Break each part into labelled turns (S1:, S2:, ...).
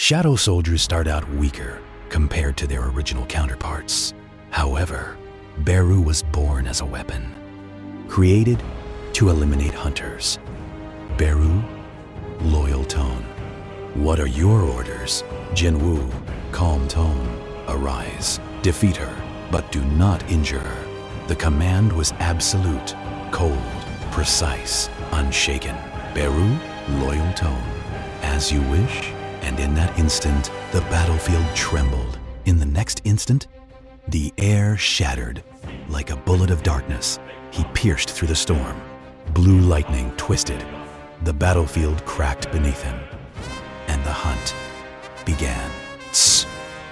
S1: Shadow soldiers start out weaker compared to their original counterparts. However, Beru was born as a weapon, created to eliminate hunters. Beru, loyal tone. What are your orders? Jin-Woo, calm tone. Arise, defeat her, but do not injure her. The command was absolute, cold, precise, unshaken. Beru, loyal tone. As you wish, and in that instant, the battlefield trembled. In the next instant, the air shattered. Like a bullet of darkness, he pierced through the storm. Blue lightning twisted. The battlefield cracked beneath him, and the hunt began.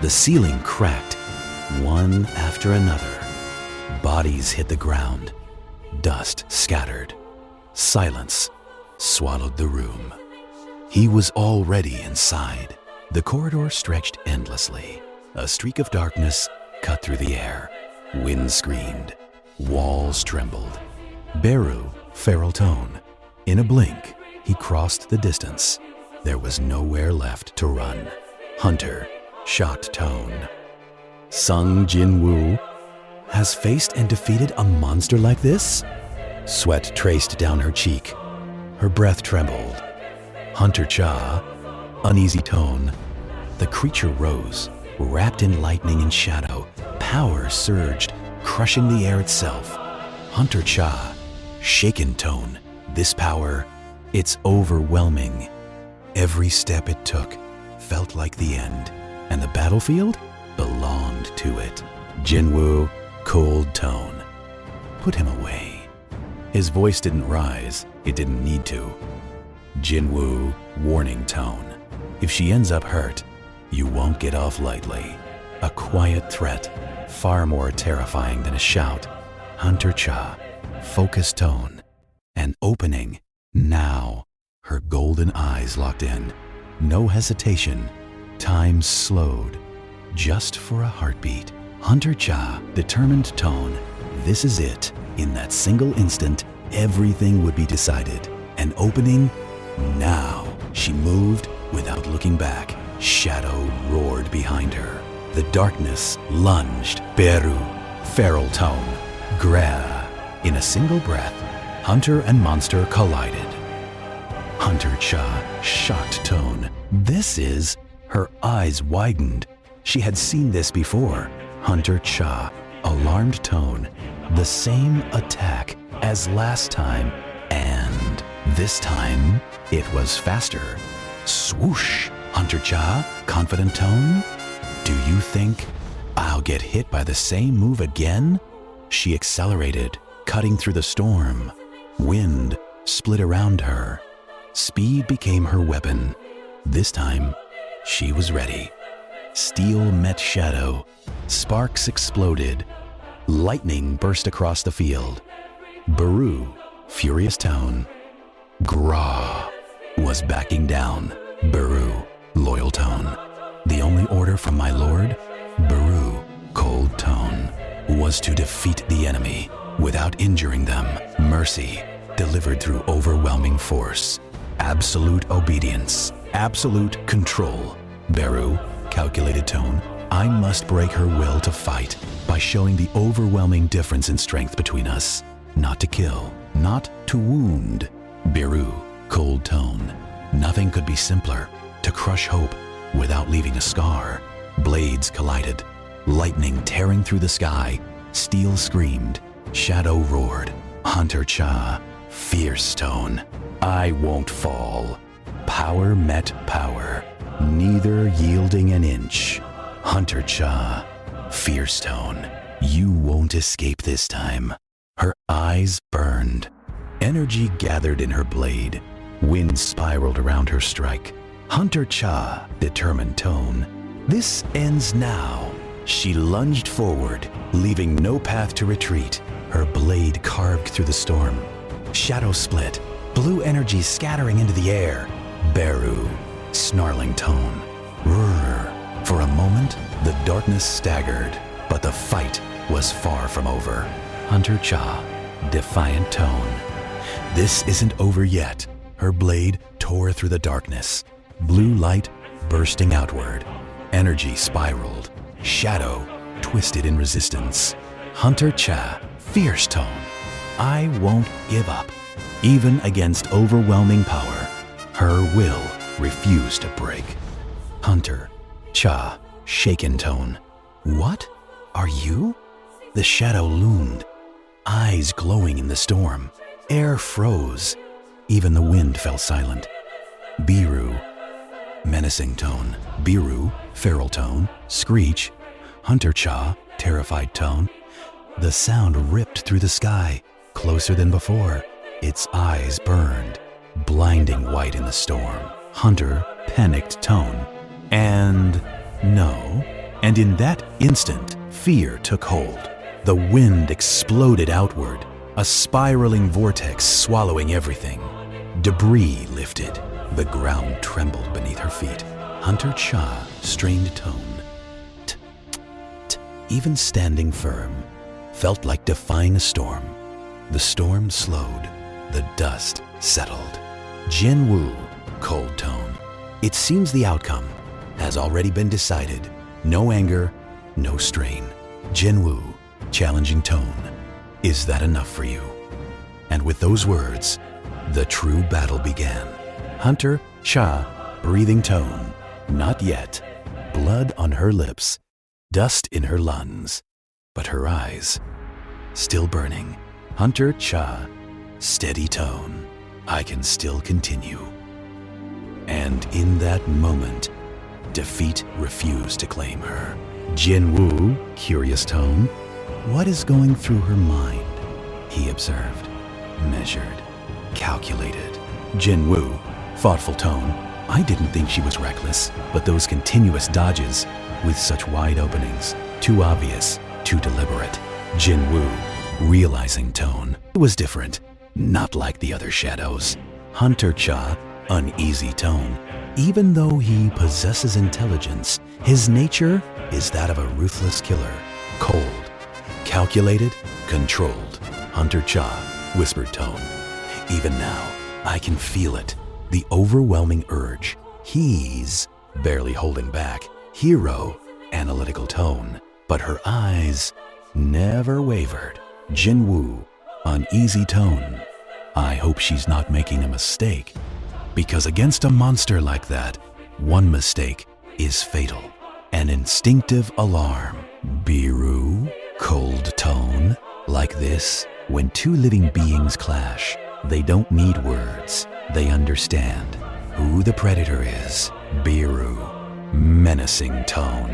S1: The ceiling cracked, one after another. Bodies hit the ground. Dust scattered. Silence swallowed the room. He was already inside. The corridor stretched endlessly. A streak of darkness cut through the air. Wind screamed. Walls trembled. Beru, feral tone. In a blink, he crossed the distance. There was nowhere left to run. Hunter, shot tone. Sung Jin-Woo has faced and defeated a monster like this? Sweat traced down her cheek. Her breath trembled. Hunter Cha, uneasy tone. The creature rose, wrapped in lightning and shadow. Power surged, crushing the air itself. Hunter Cha, shaken tone. This power, it's overwhelming. Every step it took felt like the end, and the battlefield belonged to it. Jin-Woo, cold tone. Put him away. His voice didn't rise, it didn't need to. Jin-Woo, warning tone. If she ends up hurt, you won't get off lightly. A quiet threat, far more terrifying than a shout. Hunter Cha, focused tone. An opening, now. Her golden eyes locked in. No hesitation. Time slowed, just for a heartbeat. Hunter Cha, determined tone. This is it. In that single instant, everything would be decided. An opening, now. She moved without looking back. Shadow roared behind her. The darkness lunged. Beru, feral tone. Gra. In a single breath, hunter and monster collided. Hunter Cha, shocked tone. This is... Her eyes widened. She had seen this before. Hunter Cha, alarmed tone. The same attack as last time, and this time it was faster. Swoosh! Hunter Cha, confident tone. Do you think I'll get hit by the same move again? She accelerated, cutting through the storm. Wind split around her. Speed became her weapon. This time, she was ready. Steel met shadow. Sparks exploded. Lightning burst across the field. Beru, furious tone. Gra was backing down. Beru, loyal tone. The only order from my lord, Beru, cold tone, was to defeat the enemy without injuring them. Mercy, delivered through overwhelming force. Absolute obedience. Absolute control. Beru, calculated tone. I must break her will to fight by showing the overwhelming difference in strength between us. Not to kill, not to wound. Beru, cold tone. Nothing could be simpler. To crush hope without leaving a scar. Blades collided. Lightning tearing through the sky. Steel screamed. Shadow roared. Hunter Cha, fierce tone. I won't fall. Power met power, neither yielding an inch. Hunter Cha, fierce tone. You won't escape this time. Her eyes burned. Energy gathered in her blade. Wind spiraled around her strike. Hunter Cha, determined tone. This ends now. She lunged forward, leaving no path to retreat. Her blade carved through the storm. Shadow split, blue energy scattering into the air. Beru, snarling tone. Roar. For a moment, the darkness staggered, but the fight was far from over. Hunter Cha, defiant tone. This isn't over yet. Her blade tore through the darkness. Blue light bursting outward. Energy spiraled. Shadow twisted in resistance. Hunter Cha, fierce tone. I won't give up. Even against overwhelming power, her will refused to break. Hunter Cha, shaken tone. What? Are you? The shadow loomed, eyes glowing in the storm. Air froze. Even the wind fell silent. Biru, menacing tone. Biru, feral tone. Screech. Hunter Cha, terrified tone. The sound ripped through the sky, closer than before. Its eyes burned, blinding white in the storm. Hunter, panicked tone. And no. And in that instant, fear took hold. The wind exploded outward, a spiraling vortex swallowing everything. Debris lifted. The ground trembled beneath her feet. Hunter Cha strained tone. Even standing firm, felt like defying a storm. The storm slowed. The dust settled. Jin-Woo, cold tone. It seems the outcome has already been decided. No anger, no strain. Jin-Woo, challenging tone. Is that enough for you? And with those words, the true battle began. Hunter Cha, breathing tone. Not yet. Blood on her lips, dust in her lungs, but her eyes still burning. Hunter Cha, steady tone. I can still continue. And in that moment, defeat refused to claim her. Jin-Woo, curious tone. What is going through her mind? He observed, measured, calculated. Jin-Woo, thoughtful tone. I didn't think she was reckless, but those continuous dodges, with such wide openings, too obvious, too deliberate. Jin-Woo, realizing tone. It was different, not like the other shadows. Hunter Cha, uneasy tone. Even though he possesses intelligence, his nature is that of a ruthless killer. Cold, calculated, controlled. Hunter Cha, whispered tone. Even now, I can feel it. The overwhelming urge. He's barely holding back. Hero, analytical tone. But her eyes never wavered. Jin-Woo, uneasy tone. I hope she's not making a mistake. Because against a monster like that, one mistake is fatal. An instinctive alarm. Biru, cold tone. Like this, when two living beings clash, they don't need words. They understand who the predator is. Biru, menacing tone.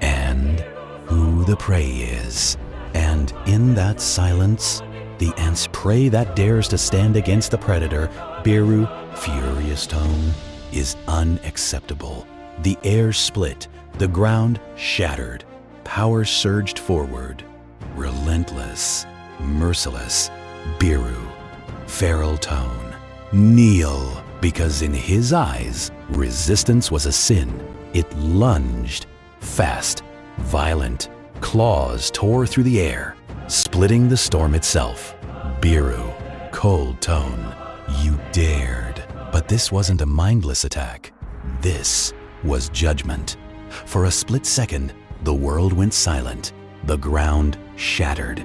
S1: And who the prey is. And in that silence, the ants prey that dares to stand against the predator, Biru, furious tone, is unacceptable. The air split, the ground shattered, power surged forward. Relentless, merciless, Biru, feral tone. Kneel, because in his eyes, resistance was a sin. It lunged, fast, violent. Claws tore through the air, splitting the storm itself. Biru, cold tone. You dared. But this wasn't a mindless attack. This was judgment. For a split second, the world went silent. The ground shattered.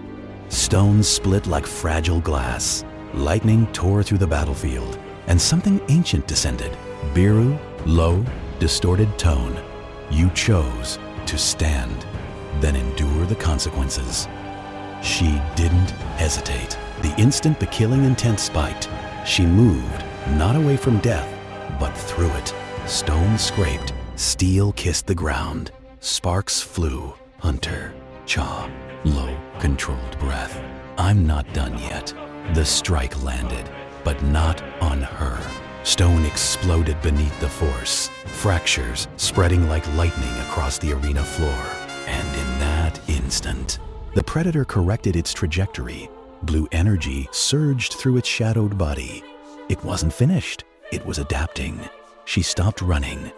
S1: Stones split like fragile glass. Lightning tore through the battlefield, and something ancient descended. Biru, low, distorted tone. You chose to stand, then endure the consequences. She didn't hesitate. The instant the killing intent spiked, she moved, not away from death, but through it. Stone scraped, steel kissed the ground. Sparks flew. Hunter Cha, low, controlled breath. I'm not done yet. The strike landed, but not on her. Stone exploded beneath the force, fractures spreading like lightning across the arena floor. And in that instant, the predator corrected its trajectory. Blue energy surged through its shadowed body. It wasn't finished. It was adapting. She stopped running.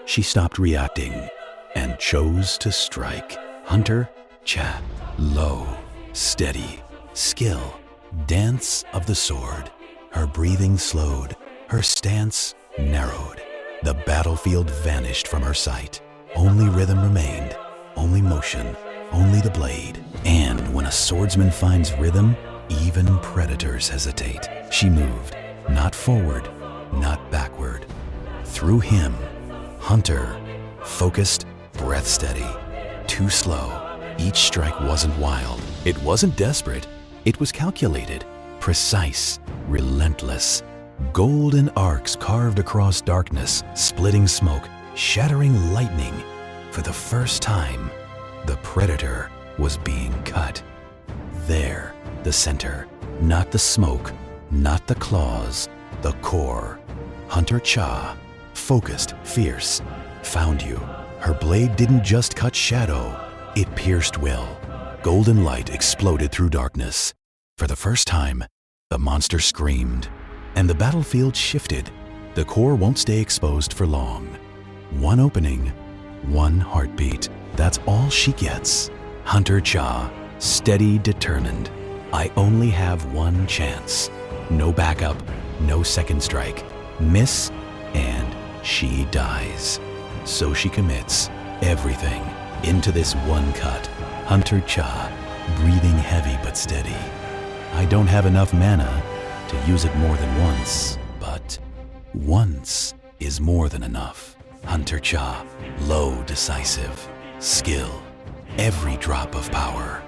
S1: She stopped reacting and chose to strike. Hunter Cha, low, steady, skill, dance of the sword. Her breathing slowed. Her stance narrowed. The battlefield vanished from her sight. Only rhythm remained, only motion, only the blade. And when a swordsman finds rhythm, even predators hesitate. She moved, not forward, not backward. Through him, Hunter, focused, breath steady, too slow. Each strike wasn't wild. It wasn't desperate. It was calculated, precise, relentless. Golden arcs carved across darkness, splitting smoke, shattering lightning. For the first time, the predator was being cut. There, the center, not the smoke, not the claws, the core. Hunter Cha, focused, fierce, found you. Her blade didn't just cut Shadow, it pierced Will. Golden light exploded through darkness. For the first time, the monster screamed, and the battlefield shifted. The core won't stay exposed for long. One opening, one heartbeat. That's all she gets. Hunter Cha, steady, determined. I only have one chance. No backup, no second strike. Miss, and she dies. So she commits everything into this one cut. Hunter Cha, breathing heavy but steady. I don't have enough mana to use it more than once, but once is more than enough. Hunter Cha, low, decisive, skill, every drop of power,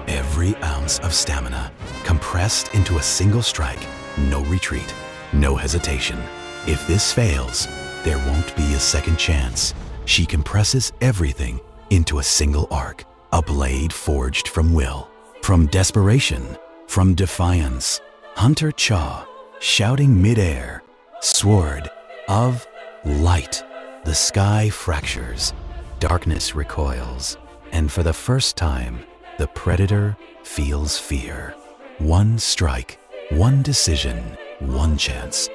S1: every ounce of stamina, compressed into a single strike, no retreat, no hesitation. If this fails, there won't be a second chance. She compresses everything into a single arc, a blade forged from will, from desperation, from defiance. Hunter Cha, shouting midair, sword of light. The sky fractures, darkness recoils, and for the first time, the predator feels fear. One strike, one decision, one chance.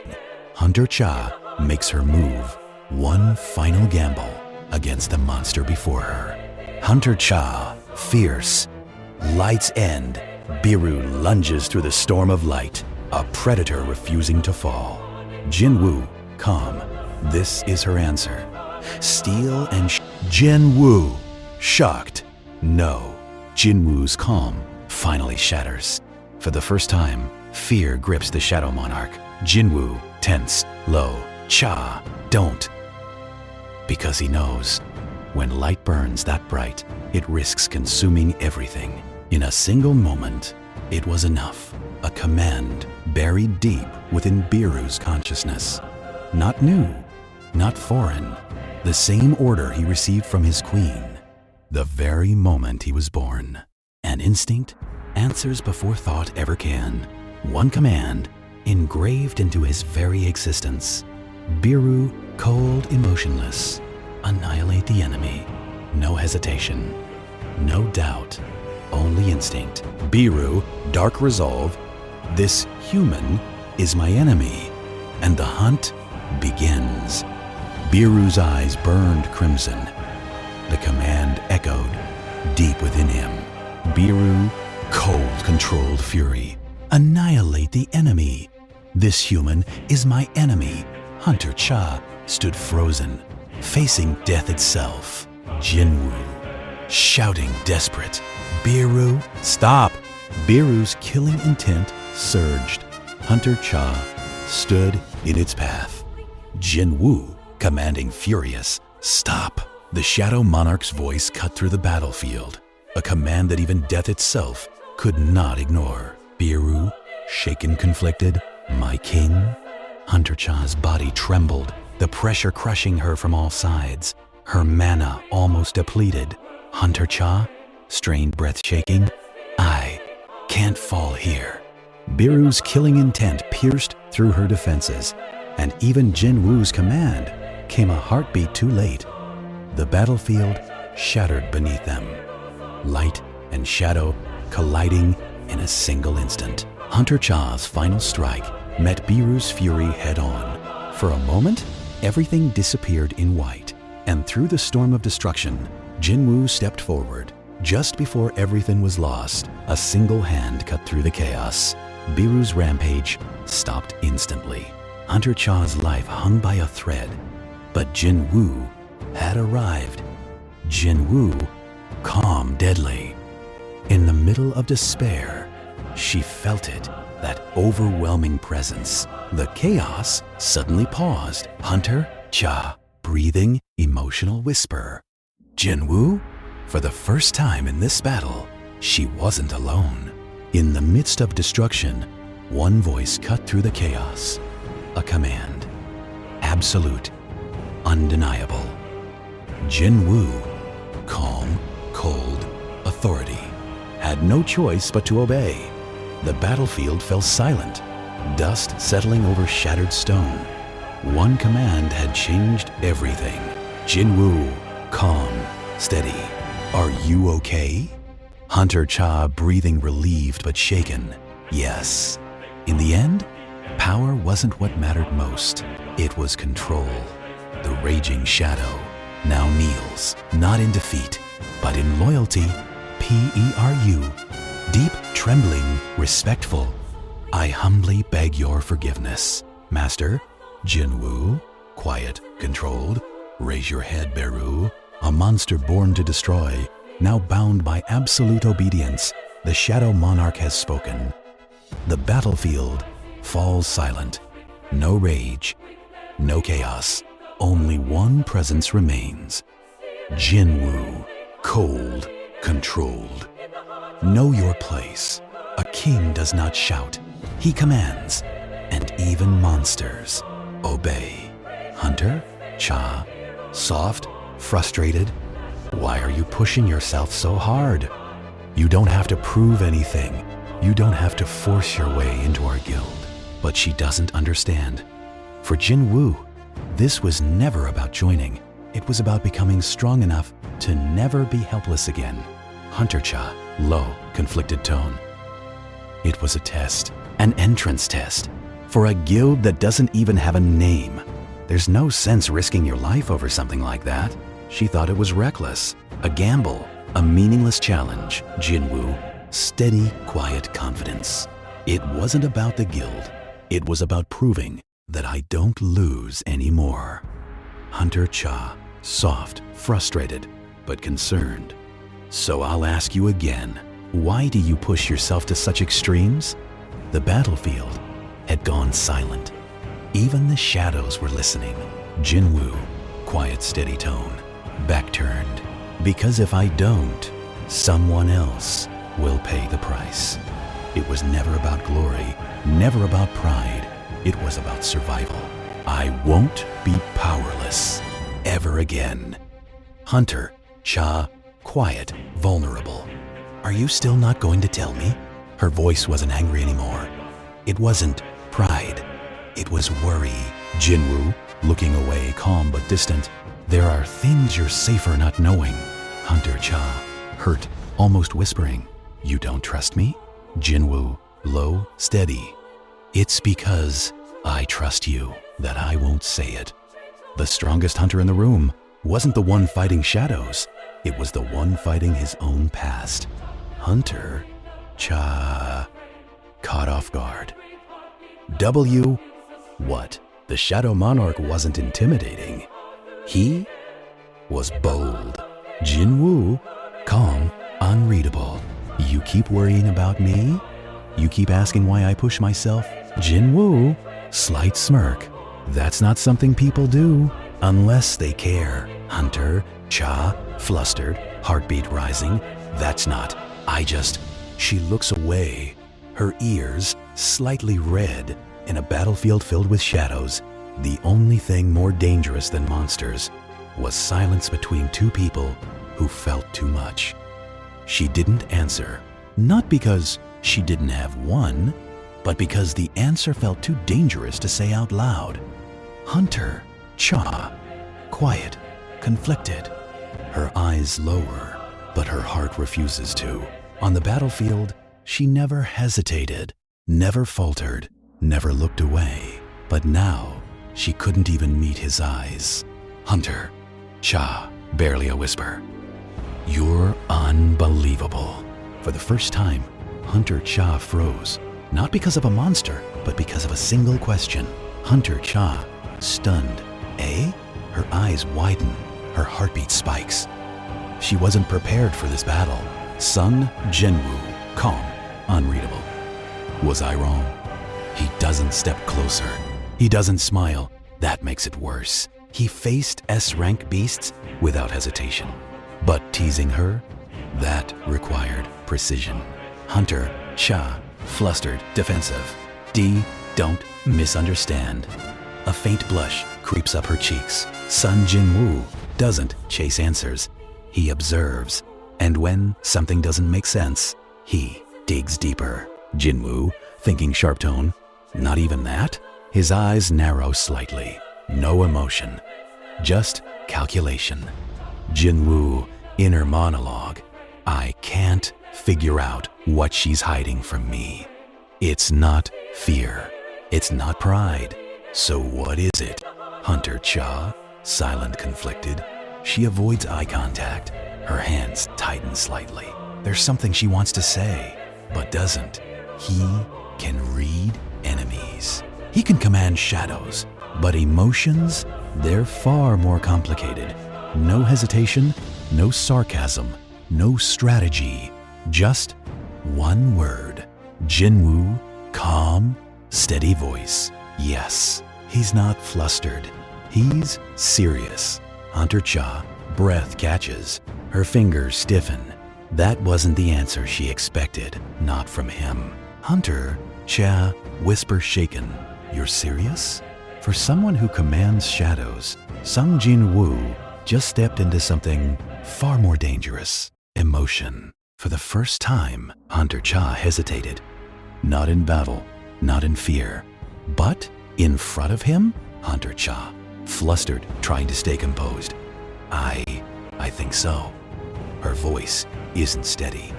S1: Hunter Cha makes her move, one final gamble against the monster before her. Hunter Cha, fierce, light's end. Biru lunges through the storm of light, a predator refusing to fall. Jin-Woo, calm. This is her answer. Steel and Jin-Woo, shocked. No. Jin-Woo's calm finally shatters. For the first time, fear grips the Shadow Monarch. Jin-Woo, tense, low. Cha, don't. Because he knows, when light burns that bright, it risks consuming everything. In a single moment, it was enough. A command buried deep within Biru's consciousness. Not new, not foreign. The same order he received from his queen. The very moment he was born. An instinct answers before thought ever can. One command engraved into his very existence. Biru, cold, emotionless. Annihilate the enemy. No hesitation. No doubt. Only instinct. Biru, dark resolve. This human is my enemy. And the hunt begins. Biru's eyes burned crimson. The command echoed deep within him. Biru, cold, controlled fury. Annihilate the enemy. This human is my enemy. Hunter Cha stood frozen, facing death itself. Jin-Woo, shouting desperate. Biru, stop! Biru's killing intent surged. Hunter Cha stood in its path. Jin-Woo, commanding furious, stop! The Shadow Monarch's voice cut through the battlefield, a command that even death itself could not ignore. Biru, shaken, conflicted, my king? Hunter Cha's body trembled, the pressure crushing her from all sides, her mana almost depleted. Hunter Cha, strained breath shaking, I can't fall here. Biru's killing intent pierced through her defenses, and even Jin-Woo's command came a heartbeat too late. The battlefield shattered beneath them, light and shadow colliding in a single instant. Hunter Cha's final strike met Biru's fury head-on. For a moment, everything disappeared in white, and through the storm of destruction, Jin-Woo stepped forward. Just before everything was lost, a single hand cut through the chaos. Biru's rampage stopped instantly. Hunter Cha's life hung by a thread. But Jin-Woo had arrived. Jin-Woo, calm, deadly. In the middle of despair, she felt it, that overwhelming presence. The chaos suddenly paused. Hunter, Cha, breathing, emotional whisper. Jin-Woo? For the first time in this battle, she wasn't alone. In the midst of destruction, one voice cut through the chaos. A command. Absolute. Undeniable. Jin-Woo, calm, cold, authority, had no choice but to obey. The battlefield fell silent, dust settling over shattered stone. One command had changed everything. Jin-Woo, calm, steady. Are you okay? Hunter Cha breathing relieved but shaken. Yes. In the end, power wasn't what mattered most. It was control. The raging shadow now kneels, not in defeat, but in loyalty. P-E-R-U. Deep, trembling, respectful. I humbly beg your forgiveness, Master. Jin-Woo, quiet, controlled. Raise your head, Beru. A monster born to destroy, now bound by absolute obedience. The Shadow Monarch has spoken. The battlefield falls silent. No rage, no chaos. Only one presence remains. Jin-Woo, cold, controlled. Know your place. A king does not shout. He commands. And even monsters obey. Hunter, Cha, soft, frustrated. Why are you pushing yourself so hard? You don't have to prove anything. You don't have to force your way into our guild. But she doesn't understand. For Jin-Woo, this was never about joining. It was about becoming strong enough to never be helpless again. Hunter Cha, low, conflicted tone. It was a test, an entrance test, for a guild that doesn't even have a name. There's no sense risking your life over something like that. She thought it was reckless, a gamble, a meaningless challenge. Jin-Woo, steady, quiet confidence. It wasn't about the guild. It was about proving that I don't lose anymore. Hunter Cha, soft, frustrated, but concerned. So I'll ask you again, why do you push yourself to such extremes? The battlefield had gone silent. Even the shadows were listening. Jin-Woo, quiet, steady tone, back turned. Because if I don't, someone else will pay the price. It was never about glory, never about pride. It was about survival. I won't be powerless ever again. Hunter Cha, quiet, vulnerable. Are you still not going to tell me? Her voice wasn't angry anymore. It wasn't pride. It was worry. Jin-Woo, looking away, calm but distant. There are things you're safer not knowing. Hunter Cha, hurt, almost whispering. You don't trust me? Jin-Woo, low, steady. It's because I trust you that I won't say it. The strongest hunter in the room wasn't the one fighting shadows. It was the one fighting his own past. Hunter Cha, caught off guard. What? The Shadow Monarch wasn't intimidating. He was bold. Jin-Woo, calm, unreadable. You keep worrying about me? You keep asking why I push myself? Jin-Woo, slight smirk. That's not something people do unless they care. Hunter Cha, flustered, heartbeat rising. That's not. She looks away, her ears slightly red. In a battlefield filled with shadows, the only thing more dangerous than monsters was silence between two people who felt too much. She didn't answer, not because she didn't have one, but because the answer felt too dangerous to say out loud. Hunter Cha, quiet, conflicted. Her eyes lower, but her heart refuses to. On the battlefield, she never hesitated, never faltered, never looked away. But now, she couldn't even meet his eyes. Hunter Cha, barely a whisper. You're unbelievable. For the first time, Hunter Cha froze, not because of a monster, but because of a single question. Hunter Cha, stunned. Eh? Her eyes widen, her heartbeat spikes. She wasn't prepared for this battle. Sung Jin-Woo, calm, unreadable. Was I wrong? He doesn't step closer. He doesn't smile. That makes it worse. He faced S-rank beasts without hesitation. But teasing her? That required precision. Hunter Cha, flustered, defensive. D, don't misunderstand. A faint blush creeps up her cheeks. Sun Jin-Woo doesn't chase answers. He observes. And when something doesn't make sense, he digs deeper. Jin-Woo, thinking sharp tone, not even that? His eyes narrow slightly. No emotion, just calculation. Jin-Woo, inner monologue. I can't figure out what she's hiding from me. It's not fear. It's not pride. So what is it? Hunter Cha, silent, conflicted. She avoids eye contact. Her hands tighten slightly. There's something she wants to say, but doesn't. He can read enemies. He can command shadows, but emotions, they're far more complicated. No hesitation, no sarcasm, no strategy, just one word. Jin-Woo, calm, steady voice. Yes, he's not flustered. He's serious. Hunter Cha, breath catches. Her fingers stiffen. That wasn't the answer she expected, not from him. Hunter Cha, whisper shaken. You're serious? For someone who commands shadows, Sung Jin-Woo just stepped into something far more dangerous. Emotion. For the first time, Hunter Cha hesitated. Not in battle, not in fear, but in front of him, Hunter Cha, flustered, trying to stay composed. I think so. Her voice isn't steady.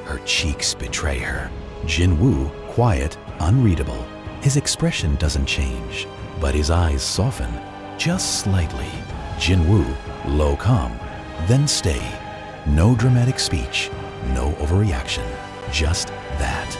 S1: Her cheeks betray her. Jin-Woo, quiet, unreadable. His expression doesn't change, but his eyes soften, just slightly. Jin-Woo, low calm, then stay. No dramatic speech, no overreaction, just that.